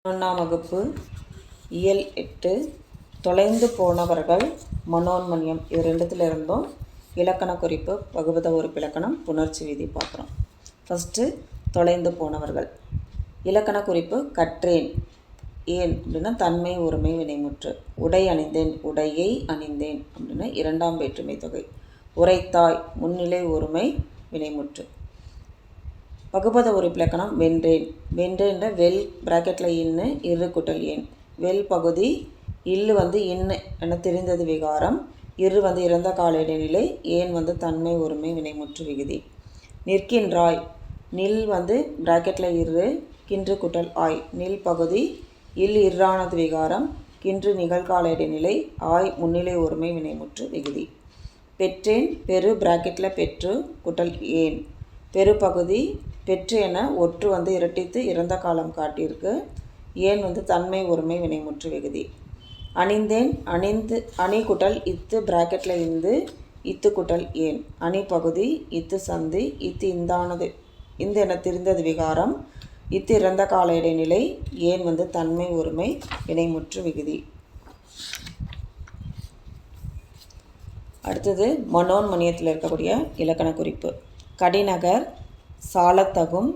11ஆம் வகுப்பு இயல் 8 தொலைந்து போனவர்கள் மனோன்மணியம் இது ரெண்டுத்தில் இருந்தும் இலக்கண குறிப்பு பகுபத உறுப்பிலக்கணம் புணர்ச்சி விதி பார்க்குறோம். ஃபஸ்ட்டு தொலைந்து போனவர்கள் இலக்கண குறிப்பு கற்றேன் ஏன் அப்படின்னா தன்மை ஒருமை வினைமுற்று. உடை அணிந்தேன் உடையை அணிந்தேன் அப்படின்னா இரண்டாம் வேற்றுமை தொகை. உரைத்தாய் முன்னிலை ஒருமை வினைமுற்று. பகுபத உறுப்பிலக்கணம் வென்றேன் வென்றேன்ற வெல் பிராக்கெட்டில் இன்னு இரு குட்டல் ஏன். வெல் பகுதி இல்லு இன்னு என தெரிந்தது விகாரம். இரு இறந்த கால இடைநிலை. ஏன் தன்மை ஒருமை வினைமுற்று விகுதி. நிற்கின்றாய் நில் பிராக்கெட்டில் இரு கின்று குட்டல் ஆய். நில் பகுதி இல் இரானது விகாரம். கின்று நிகழ்கால இடைநிலை. ஆய் முன்னிலை ஒருமை வினைமுற்று விகுதி. பெற்றேன் பெரு பிராக்கெட்டில் பெற்று குட்டல் ஏன். பெரு பகுதி பெற்று என ஒற்று இரட்டித்து இறந்த காலம் காட்டியிருக்கு. ஏன் தன்மை ஒருமை வினைமுற்று விகுதி. அணிந்தேன் அணிந்து அணி குட்டல் இத்து பிராக்கெட்டில் இருந்து இத்து குட்டல் ஏன். அணி பகுதி இத்து சந்தி இத்து இந்தானது இந்த என தெரிந்தது விகாரம். இத்து இறந்த கால இடைநிலை. ஏன் தன்மை ஒருமை வினைமுற்று விகுதி. அடுத்தது மனோன்மணியத்தில் இருக்கக்கூடிய இலக்கண குறிப்பு. கடிநகர் சாலத்தகும்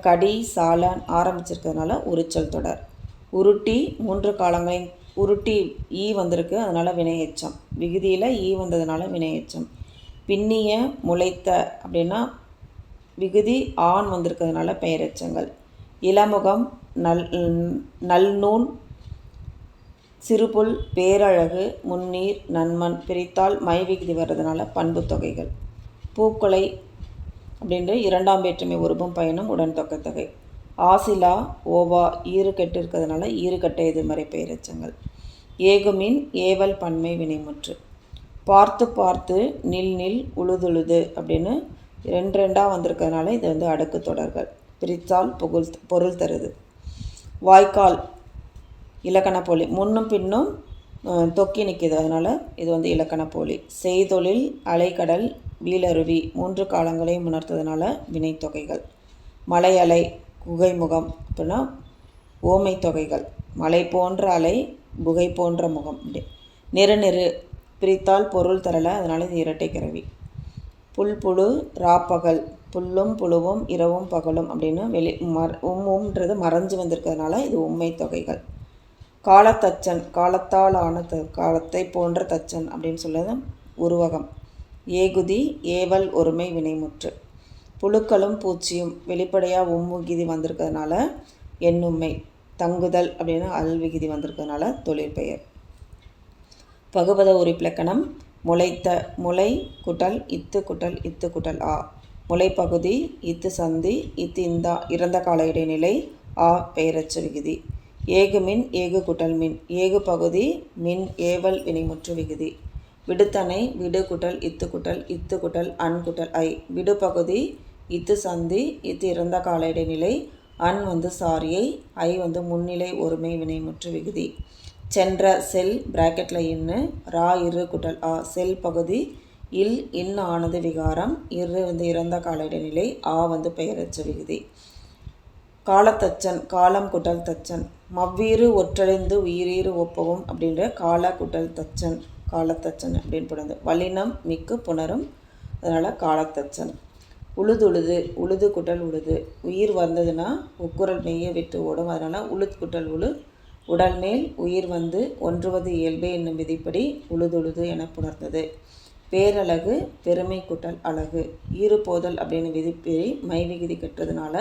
கடி சாலன் ஆரம்பிச்சிருக்கிறதுனால உரிச்சல் தொடர். உருட்டி மூன்று காலங்களையும் உருட்டி ஈ வந்திருக்கு அதனால் வினை எச்சம். விகுதியில் ஈ வந்ததுனால வினை எச்சம். பின்னிய முளைத்த அப்படின்னா விகுதி ஆண் வந்திருக்கிறதுனால பெயரெச்சங்கள். இளமுகம் நல்நூன் சிறுபுல் பேரழகு முன்னீர் நன்மன் பிரித்தால் மை விகுதி வர்றதுனால பண்பு தொகைகள். பூக்கொலை அப்படின்ற இரண்டாம் வேற்றுமை உருபும் பயனும் உடன் தொக்கத்தொகை. ஆசிலா ஓவா ஈறு கெட்டு இருக்கிறதுனால ஈறுகட்ட எதிர்மறை பெயரெச்சங்கள். ஏகுமின் ஏவல் பன்மை வினைமுற்று. பார்த்து பார்த்து நில் நில் உழுதுழுது அப்படின்னு ரெண்டாக வந்திருக்கிறதுனால இது அடுக்கு தொடர்கள். பிரித்தால் பொருள் தருது. வாய்க்கால் இலக்கண போலி முன்னும் பின்னும் தொக்கி நிற்கிது அதனால் இது இலக்கண போலி. செய்தொழில் அலைக்கடல் வீலருவி மூன்று காலங்களையும் உணர்த்ததுனால வினைத்தொகைகள். மலை அலை குகைமுகம் அப்படின்னா ஓமை தொகைகள். மலை போன்ற அலை குகை போன்ற முகம். அப்படி நெரு பிரித்தால் பொருள் தரலை அதனால் இது இரட்டை கரவி. புல் புழு ராப்பகல் புல்லும் புழுவும் இரவும் பகலும் அப்படின்னு உம்ன்றது மறைஞ்சு வந்திருக்கிறதுனால இது உண்மை தொகைகள். காலத்தச்சன் காலத்தால் ஆன காலத்தை போன்ற தச்சன் அப்படின்னு சொல்லுறது உருவகம். ஏகுதி ஏவல் ஒருமை வினைமுற்று. புழுக்களும் பூச்சியும் வெளிப்படையாக விகுதி வந்திருக்கிறதுனால எண்ணுண்மை. தங்குதல் அப்படின்னு அல் விகுதி வந்திருக்கிறதுனால தொழிற்பெயர். பகுபத உறுப்பிலக்கணம் முளைத்த முளை குட்டல் இத்து குட்டல் இத்து குட்டல் ஆ. முளை பகுதி இத்து சந்தி இத்து இந்தா இறந்த கால இடைநிலை. ஆ பெயரச்ச விகுதி. ஏகுமின் ஏகு குட்டல் மின். ஏகு பகுதி மின் ஏவல் வினைமுற்று விகுதி. விடுத்தனை விடு குட்டல் இத்து குட்டல் அன் குட்டல் ஐ. விடு பகுதி இத்து சந்தி இத்து இறந்த கால இடைநிலை. அன் சாரியை ஐ முன்னிலை ஒருமை வினைமுற்று விகுதி. சென்ற செல் பிராக்கெட்டில் இன்னு ரா இரு குட்டல் ஆ. செல் பகுதி இல் இன் ஆனது விகாரம். இரு இறந்த கால இடைநிலை. ஆ பெயரச்ச விகுதி. காலத்தச்சன் காலம் குட்டல் தச்சன். மவ்வீறு ஒற்றழிந்து உயிரீறு ஒப்பவும் அப்படின்ற கால குட்டல் தச்சன் காலத்தச்சன் அப்படின்னு போடுது. வல்லினம் மிக்கு புணரும் அதனால் காலத்தச்சன். உழுதுழுது உழுது குட்டல் உழுது. உயிர் வந்ததுன்னா உக்குரல் மெய்ய விட்டு ஓடும் அதனால் உழுத் குட்டல் உழு. உடல் மேல் உயிர் ஒன்றுவது இயல்பே என்னும் விதிப்படி உழுதுழுது என புணர்ந்தது. பேரழகு பெருமை குட்டல் அழகு. ஈறு போதல் அப்படின்னு விதிப்படி மை விகுதி கட்டுறதுனால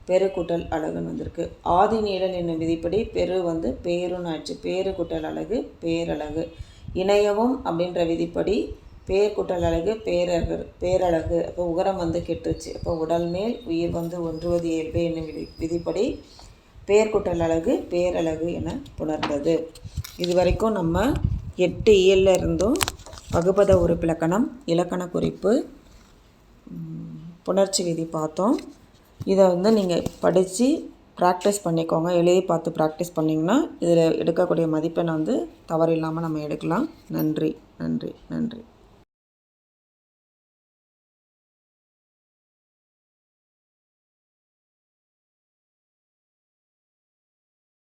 பெரு குட்டல் அழகுன்னு வந்திருக்கு. ஆதி நீழல் என்னும் விதிப்படி பெரு பேருன்னு ஆயிடுச்சு. பேரு குட்டல் அழகு பேரழகு. இணையவும் அப்படின்ற விதிப்படி பேர் குட்டல் அழகு பேரழகு. அப்போ உகரம் கெட்டுருச்சு. அப்போ உடல் மேல் உயிர் ஒன்றுவது இயல்பே என்னும் விதிப்படி பேர் குட்டல் அழகு பேரழகு என புணர்ந்தது. இதுவரைக்கும் நம்ம 8 இயல்ல இருந்தும் பகுபத உறுப்பிலக்கணம் இலக்கண குறிப்பு புணர்ச்சி விதி பார்த்தோம். இதை நீங்கள் படித்து ப்ராக்டிஸ் பண்ணிக்கோங்க. எழுதி பார்த்து ப்ராக்டிஸ் பண்ணிங்கன்னா இதில் எடுக்கக்கூடிய மதிப்பெண்ணை தவறு இல்லாமல் நம்ம எடுக்கலாம். நன்றி நன்றி நன்றி.